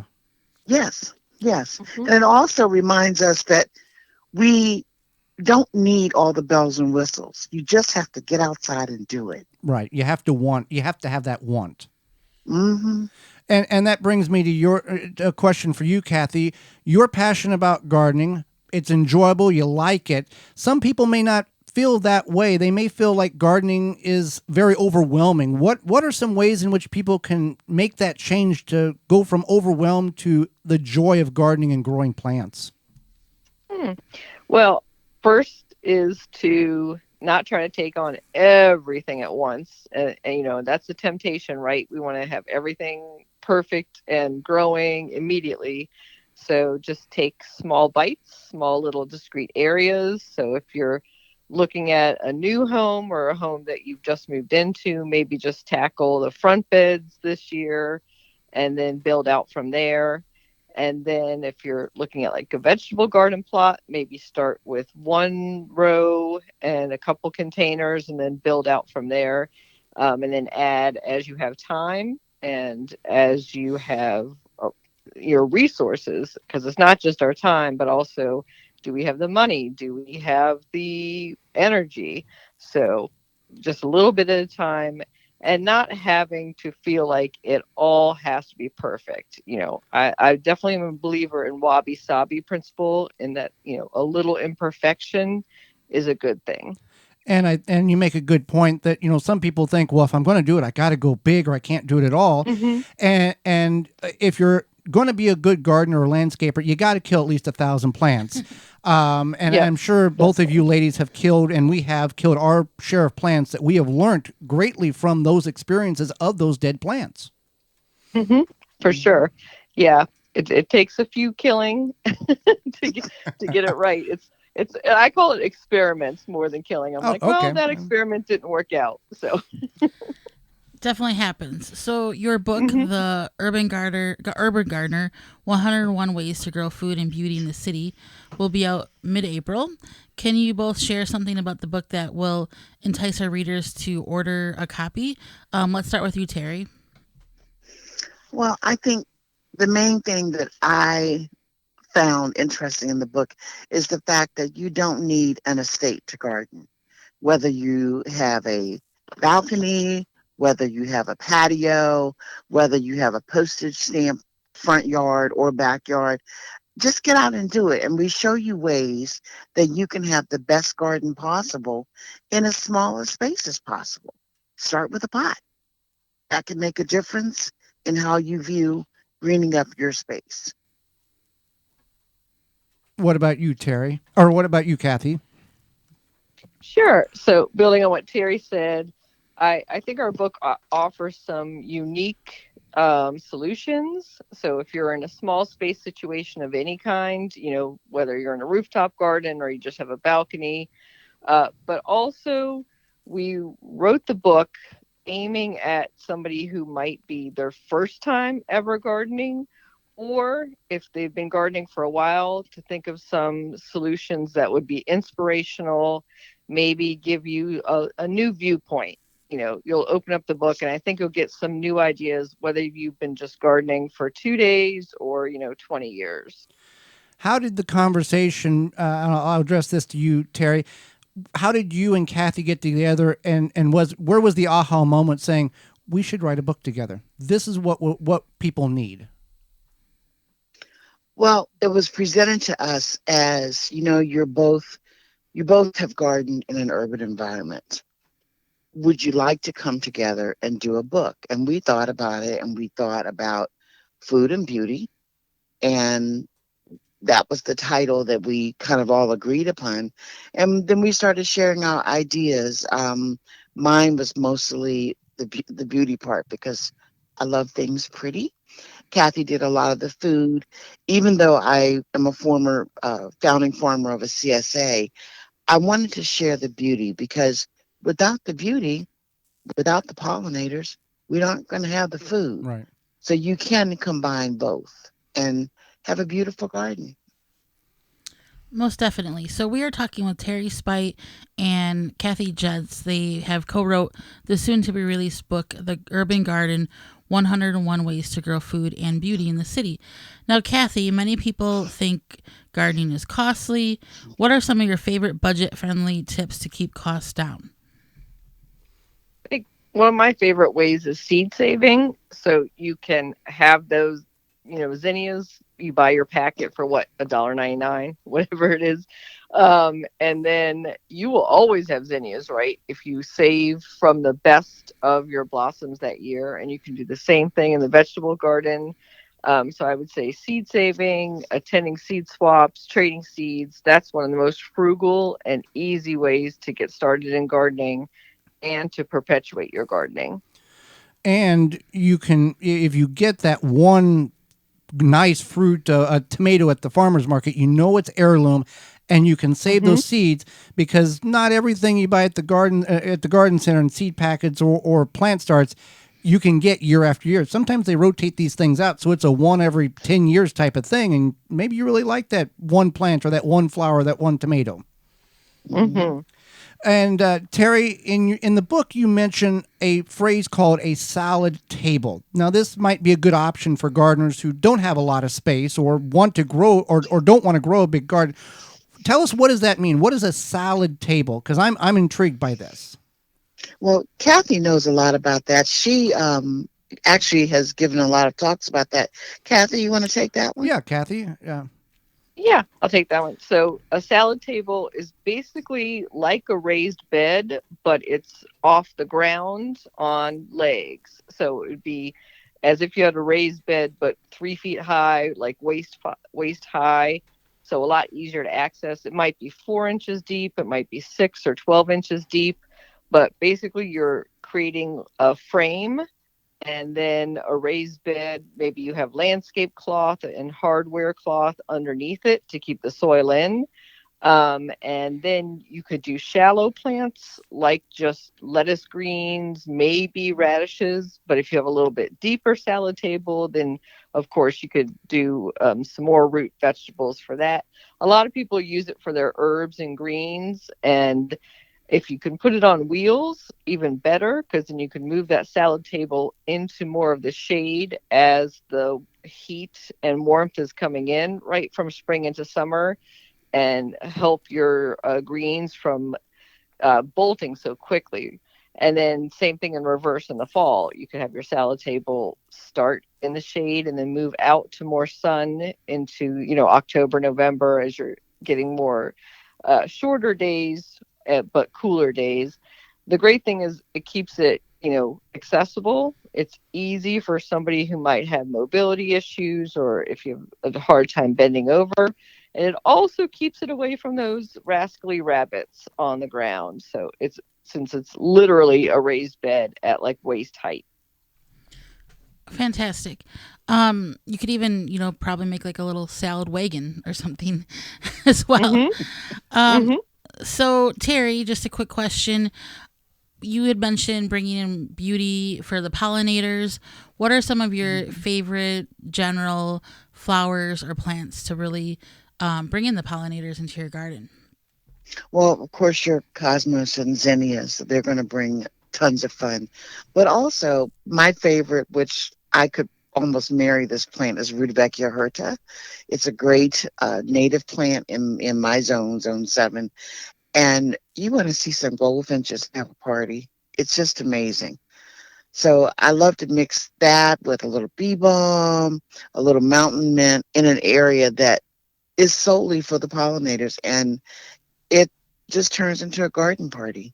Yes, yes. Mm-hmm. And it also reminds us that we don't need all the bells and whistles. You just have to get outside and do it. Right. You have to have that want. Mm-hmm. And that brings me to a question for you, Kathy. You're passionate about gardening. It's enjoyable. You like it. Some people may not feel that way. They may feel like gardening is very overwhelming. What are some ways in which people can make that change to go from overwhelmed to the joy of gardening and growing plants? Well, first is to not try to take on everything at once. And that's the temptation, right? We want to have everything perfect and growing immediately. So just take small bites, small little discrete areas. So if you're looking at a new home or a home that you've just moved into, maybe just tackle the front beds this year and then build out from there. And then if you're looking at like a vegetable garden plot, maybe start with one row and a couple containers and then build out from there. And then add as you have time and as you have your resources, because it's not just our time, but also, do we have the money? Do we have the energy? So just a little bit at a time, and not having to feel like it all has to be perfect. I definitely am a believer in wabi-sabi principle, in that, a little imperfection is a good thing. And you make a good point that, some people think, well, if I'm going to do it, I got to go big or I can't do it at all. Mm-hmm. And if you're going to be a good gardener or landscaper, you got to kill at least 1,000 plants. I'm sure both of you ladies have killed, and we have killed our share of plants that we have learned greatly from those experiences of those dead plants. Mm-hmm. For sure. Yeah. It takes a few killing to get it right. It's I call it experiments more than killing. I'm well, that experiment didn't work out. So definitely happens. So your book, The Urban Gardener, 101 Ways to Grow Food and Beauty in the City, will be out mid-April. Can you both share something about the book that will entice our readers to order a copy? Let's start with you, Teri. Well, I think the main thing that I found interesting in the book is the fact that you don't need an estate to garden. Whether you have a balcony, whether you have a patio, whether you have a postage stamp front yard or backyard, just get out and do it. And we show you ways that you can have the best garden possible in as small a space as possible. Start with a pot. That can make a difference in how you view greening up your space. What about you, Teri? Or what about you, Kathy? Sure. So building on what Teri said, I think our book offers some unique solutions. So if you're in a small space situation of any kind, whether you're in a rooftop garden or you just have a balcony, but also we wrote the book aiming at somebody who might be their first time ever gardening, or if they've been gardening for a while, to think of some solutions that would be inspirational, maybe give you a new viewpoint. You'll open up the book and I think you'll get some new ideas, whether you've been just gardening for 2 days or, 20 years. How did the conversation, I'll address this to you, Teri, how did you and Kathy get together, and where was the aha moment saying, we should write a book together? This is what people need. Well, it was presented to us as, you both have gardened in an urban environment. would you like to come together and do a book? And we thought about it, and we thought about food and beauty. And that was the title that we kind of all agreed upon. And then we started sharing our ideas. Mine was mostly the beauty part because I love things pretty. Kathy did a lot of the food. Even though I am a former founding farmer of a CSA, I wanted to share the beauty because without the beauty, without the pollinators, we aren't going to have the food. Right. So you can combine both and have a beautiful garden. Most definitely. So we are talking with Teri Speight and Kathy Jentz. They have co-wrote the soon-to-be released book, The Urban Garden, 101 Ways to Grow Food and Beauty in the City. Now, Kathy, many people think gardening is costly. What are some of your favorite budget-friendly tips to keep costs down? I think one of my favorite ways is seed saving. So you can have those, zinnias. You buy your packet for what, $1.99, whatever it is. And then you will always have zinnias, right? If you save from the best of your blossoms that year, and you can do the same thing in the vegetable garden. So I would say seed saving, attending seed swaps, trading seeds. That's one of the most frugal and easy ways to get started in gardening and to perpetuate your gardening. And you can, if you get that one nice fruit, a tomato at the farmer's market, you know it's heirloom, and you can save those seeds, because not everything you buy at the garden center in seed packets or plant starts you can get year after year. Sometimes they rotate these things out, so it's a one every 10 years type of thing, and maybe you really like that one plant or that one flower or that one tomato. Mm-hmm. And Teri, in the book, you mention a phrase called a salad table. Now, this might be a good option for gardeners who don't have a lot of space or want to grow or don't want to grow a big garden. Tell us, what does that mean? What is a salad table? Because I'm intrigued by this. Well, Kathy knows a lot about that. She actually has given a lot of talks about that. Kathy, you want to take that one? Yeah, Kathy. Yeah. Yeah, I'll take that one. So a salad table is basically like a raised bed, but it's off the ground on legs. So it would be as if you had a raised bed, but 3 feet high, like waist high. So a lot easier to access. It might be 4 inches deep. It might be 6 or 12 inches deep. But basically you're creating a frame and then a raised bed. Maybe you have landscape cloth and hardware cloth underneath it to keep the soil in. And then you could do shallow plants like just lettuce greens, maybe radishes. But if you have a little bit deeper salad table, then of course you could do some more root vegetables for that. A lot of people use it for their herbs and greens, and if you can put it on wheels, even better, because then you can move that salad table into more of the shade as the heat and warmth is coming in right from spring into summer, and help your greens from bolting so quickly. And then same thing in reverse in the fall. You can have your salad table start in the shade and then move out to more sun into, October, November, as you're getting more shorter days, but cooler days. The great thing is it keeps it, accessible. It's easy for somebody who might have mobility issues, or if you have a hard time bending over. And it also keeps it away from those rascally rabbits on the ground. So since it's literally a raised bed at like waist height. Fantastic. You could even, probably make like a little salad wagon or something as well. Mm-hmm. So, Teri, just a quick question. You had mentioned bringing in beauty for the pollinators. What are some of your favorite general flowers or plants to really bring in the pollinators into your garden? Well, of course, your cosmos and zinnias, they're going to bring tons of fun. But also, my favorite, which I could almost marry this plant, is Rudbeckia hirta. It's a great native plant in my zone 7. And you want to see some goldfinches have a party. It's just amazing. So I love to mix that with a little bee balm, a little mountain mint in an area that is solely for the pollinators. And it just turns into a garden party.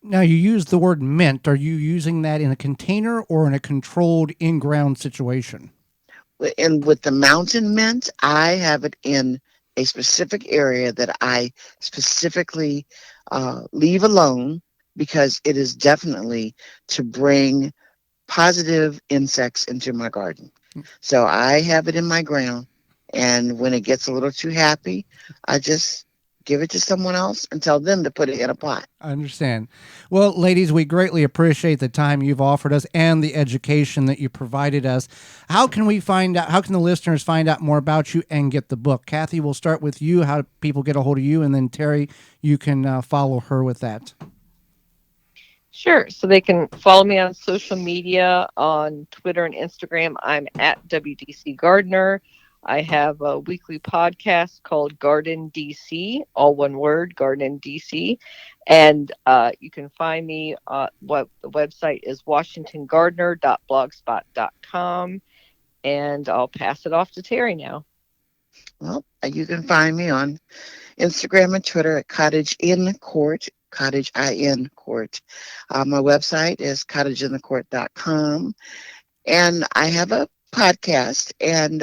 Now, you use the word mint. Are you using that in a container or in a controlled in-ground situation? And with the mountain mint, I have it in a specific area that I specifically leave alone, because it is definitely to bring positive insects into my garden. So I have it in my ground, and when it gets a little too happy, I just give it to someone else and tell them to put it in a pot. I understand. Well, ladies, we greatly appreciate the time you've offered us and the education that you provided us. How can the listeners find out more about you and get the book? Kathy, we'll start with you. How do people get a hold of you? And then Teri, you can follow her with that. Sure. So they can follow me on social media, on Twitter and Instagram. I'm at WDC Gardener. I have a weekly podcast called Garden DC, all one word, Garden DC. And you can find me, what the website is washingtongardener.blogspot.com. And I'll pass it off to Teri now. Well, you can find me on Instagram and Twitter at Cottage in Court, Cottage IN Court. My website is cottageinthecourt.com. And I have a podcast, and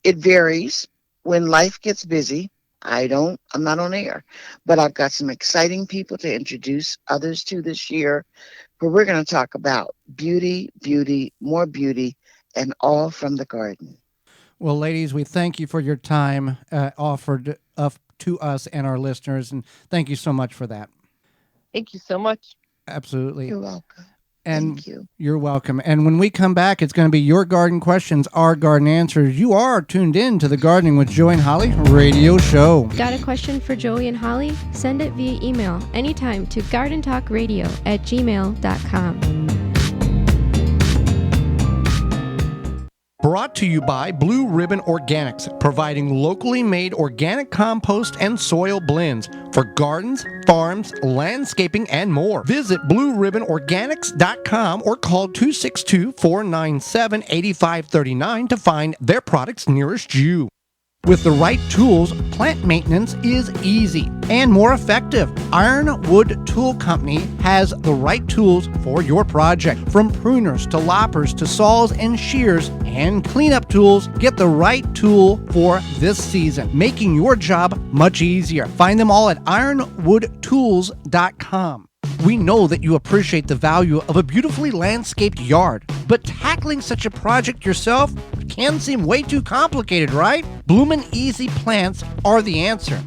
it varies. When life gets busy, I'm not on air, but I've got some exciting people to introduce others to this year, where we're going to talk about beauty, more beauty, and all from the garden. Well, ladies, we thank you for your time offered to us and our listeners, and thank you so much for that. Thank you so much. Absolutely. You're welcome. And thank you. You're welcome. And when we come back, it's going to be your garden questions, our garden answers. You are tuned in to the Gardening with Joey and Holly radio show. Got a question for Joey and Holly? Send it via email anytime to gardentalkradio@gmail.com. Brought to you by Blue Ribbon Organics, providing locally made organic compost and soil blends for gardens, farms, landscaping, and more. Visit BlueRibbonOrganics.com or call 262-497-8539 to find their products nearest you. With the right tools, plant maintenance is easy and more effective. Ironwood Tool Company has the right tools for your project. From pruners to loppers to saws and shears and cleanup tools, get the right tool for this season, making your job much easier. Find them all at ironwoodtools.com. We know that you appreciate the value of a beautifully landscaped yard, but tackling such a project yourself can seem way too complicated, right? Bloomin' Easy plants are the answer.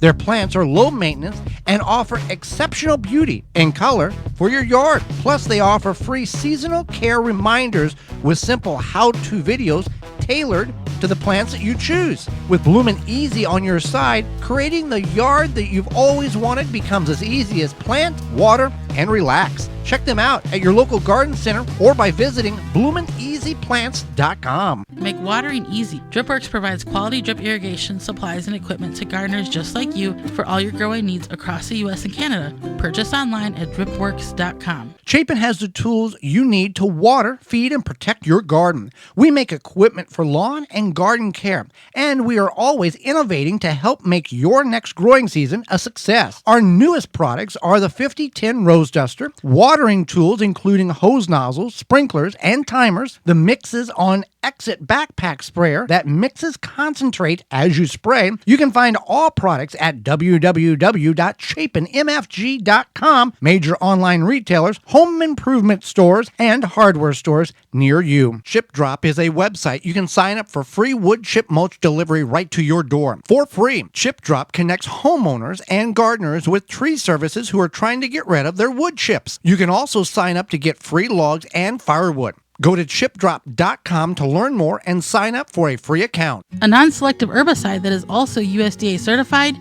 Their plants are low maintenance and offer exceptional beauty and color for your yard. Plus, they offer free seasonal care reminders with simple how-to videos tailored to the plants that you choose. With Bloomin' Easy on your side, creating the yard that you've always wanted becomes as easy as plant, water, and relax. Check them out at your local garden center or by visiting bloomineasyplants.com. Make watering easy. DripWorks provides quality drip irrigation supplies and equipment to gardeners just like you for all your growing needs across the U.S. and Canada. Purchase online at dripworks.com. Chapin has the tools you need to water, feed, and protect your garden. We make equipment for lawn and garden care, and we are always innovating to help make your next growing season a success. Our newest products are the 5010 Rose Duster, watering tools including hose nozzles, sprinklers, and timers, the Mixes on Exit backpack sprayer that mixes concentrate as you spray. You can find all products at www.chapinmfg.com, major online retailers, home improvement stores, and hardware stores near you. Chip Drop is a website you can sign up for free wood chip mulch delivery right to your door. For free, Chip Drop connects homeowners and gardeners with tree services who are trying to get rid of their wood chips. You can also sign up to get free logs and firewood. Go to chipdrop.com to learn more and sign up for a free account. A non-selective herbicide that is also USDA certified?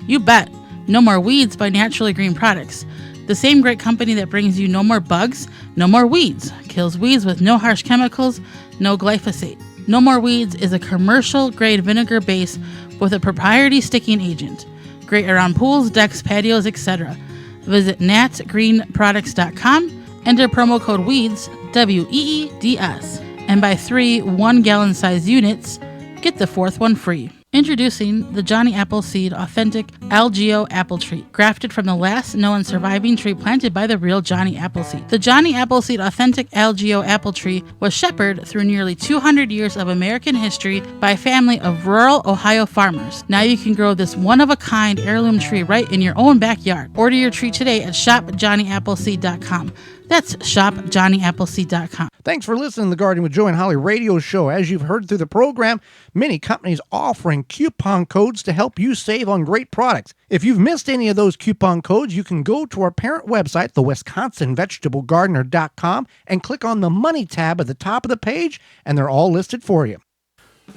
You bet. No More Weeds by Naturally Green Products. The same great company that brings you no more bugs, no more weeds. Kills weeds with no harsh chemicals, no glyphosate. No More Weeds is a commercial-grade vinegar base with a proprietary sticking agent. Great around pools, decks, patios, etc. Visit natgreenproducts.com. Enter promo code WEEDS, WEEDS, and buy 3 1-gallon size units. Get the 4th one free. Introducing the Johnny Appleseed Authentic LGO Apple Tree, grafted from the last known surviving tree planted by the real Johnny Appleseed. The Johnny Appleseed Authentic LGO Apple Tree was shepherded through nearly 200 years of American history by a family of rural Ohio farmers. Now you can grow this one-of-a-kind heirloom tree right in your own backyard. Order your tree today at shopjohnnyAppleseed.com. That's shopjohnnyAppleseed.com. Thanks for listening to the Gardening with Joe and Holly radio show. As you've heard through the program, many companies offering coupon codes to help you save on great products. If you've missed any of those coupon codes, you can go to our parent website, the WisconsinVegetableGardener.com, and click on the Money tab at the top of the page, and they're all listed for you.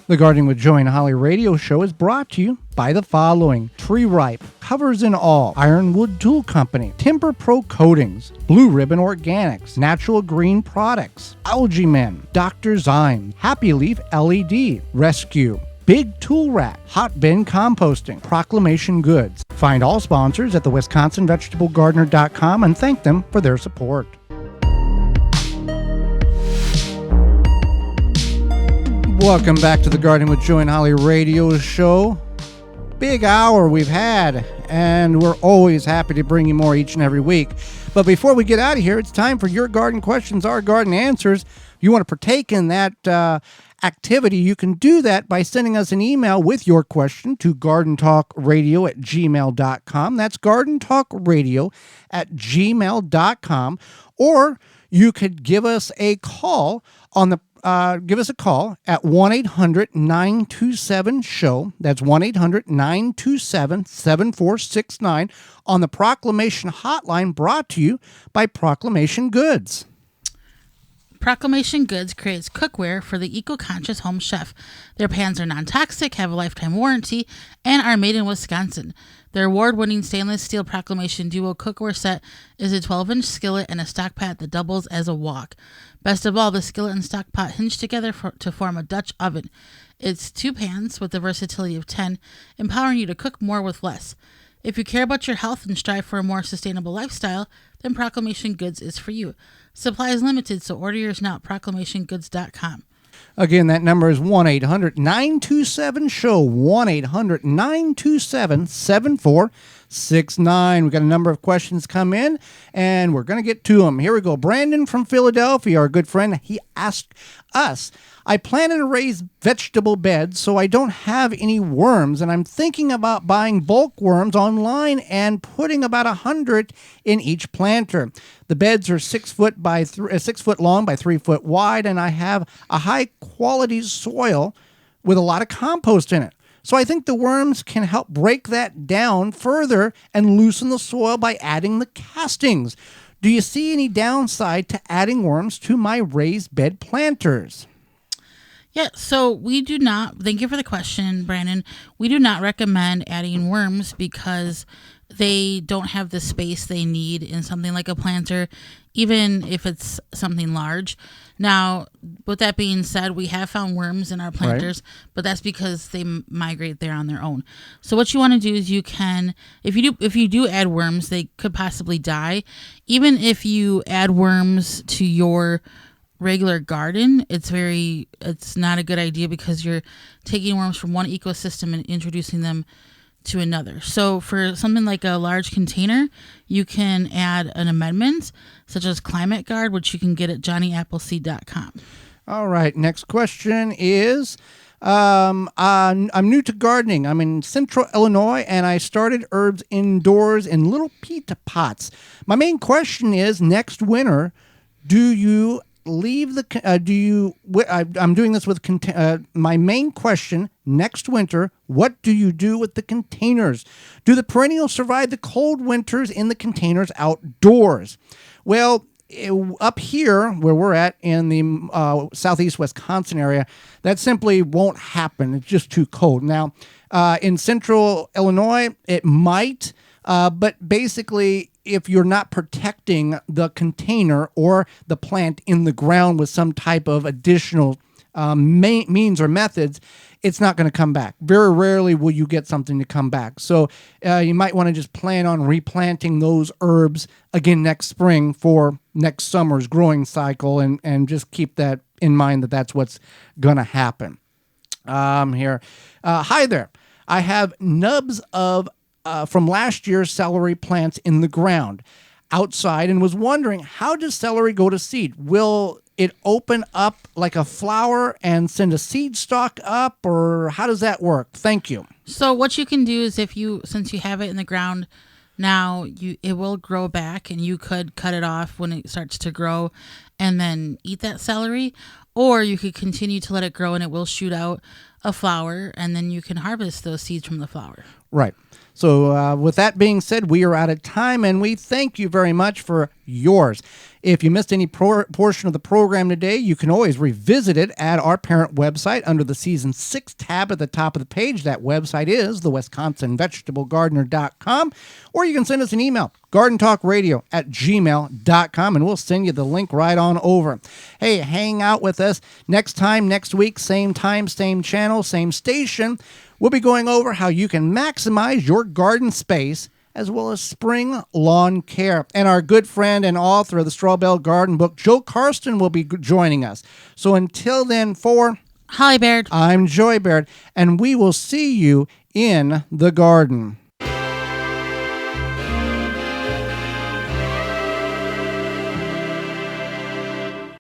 The Gardening with Joe and Holly radio show is brought to you by the following: Tree Ripe, Covers and All, Ironwood Tool Company, Timber Pro Coatings, Blue Ribbon Organics, Natural Green Products, Algae Men, Dr. Zyme, Happy Leaf LED, Rescue, Big Tool Rack, Hot Bin Composting, Proclamation Goods. Find all sponsors at the WisconsinVegetableGardener.com and thank them for their support. Welcome back to the Gardening with Joe and Holly radio show. Big hour we've had, and we're always happy to bring you more each and every week. But before we get out of here, it's time for your garden questions, our garden answers. If you want to partake in that activity, you can do that by sending us an email with your question to gardentalkradio@gmail.com. That's gardentalkradio@gmail.com. Or you could give us a call on the give us a call at 1-800-927-SHOW. That's 1-800-927-7469 on the Proclamation Hotline, brought to you by Proclamation Goods. Proclamation Goods creates cookware for the eco-conscious home chef. Their pans are non-toxic, have a lifetime warranty, and are made in Wisconsin. Their award-winning stainless steel Proclamation Duo cookware set is a 12-inch skillet and a stock pot that doubles as a wok. Best of all, the skillet and stock pot hinge together to form a Dutch oven. It's 2 pans with the versatility of 10, empowering you to cook more with less. If you care about your health and strive for a more sustainable lifestyle, then Proclamation Goods is for you. Supply is limited, so order yours now at proclamationgoods.com. Again, that number is 1-800-927-SHOW, 1-800-927-7469. We've got a number of questions come in, and we're going to get to them. Here we go. Brandon from Philadelphia, our good friend, he asked us, I planted a raised vegetable bed so I don't have any worms, and I'm thinking about buying bulk worms online and putting about 100 in each planter. The beds are 6 foot long by 3 foot wide, and I have a high quality soil with a lot of compost in it. So I think the worms can help break that down further and loosen the soil by adding the castings. Do you see any downside to adding worms to my raised bed planters? Yeah, so we do not, thank you for the question, Brandon. We do not recommend adding worms because they don't have the space they need in something like a planter, even if it's something large. Now, with that being said, we have found worms in our planters, right, but that's because they migrate there on their own. So what you want to do is you can, if you do add worms, they could possibly die. Even if you add worms to your regular garden, it's not a good idea because you're taking worms from one ecosystem and introducing them to another. So for something like a large container, you can add an amendment such as Climate Guard, which you can get at johnnyAppleseed.com. All right, next question is, I'm new to gardening. I'm in central Illinois, and I started herbs indoors in little peat pots. My main question is, next winter, do you leave the I'm doing this with my main question: next winter, what do you do with the containers? Do the perennials survive the cold winters in the containers outdoors? Well, up here where we're at in the southeast Wisconsin area, that simply won't happen. It's just too cold. Now, in central Illinois, it might, but basically, if you're not protecting the container or the plant in the ground with some type of additional means or methods, it's not going to come back. Very rarely will you get something to come back. So you might want to just plan on replanting those herbs again next spring for next summer's growing cycle, and just keep that in mind, that that's what's going to happen. Here. Hi there. I have nubs of from last year's celery plants in the ground outside and was wondering, how does celery go to seed? Will it open up like a flower and send a seed stalk up, or how does that work? Thank you. So what you can do is, since you have it in the ground now, it will grow back, and you could cut it off when it starts to grow and then eat that celery, or you could continue to let it grow and it will shoot out a flower, and then you can harvest those seeds from the flower. Right. So with that being said, we are out of time, and we thank you very much for yours. If you missed any portion of the program today, you can always revisit it at our parent website under the Season 6 tab at the top of the page. That website is the WisconsinVegetableGardener.com, or you can send us an email, gardentalkradio@gmail.com, and we'll send you the link right on over. Hey, hang out with us next time, next week, same time, same channel, same station. We'll be going over how you can maximize your garden space as well as spring lawn care. And our good friend and author of the Straw Bale Garden book, Joe Karsten, will be joining us. So until then, for Holly Baird, I'm Joy Baird, and we will see you in the garden.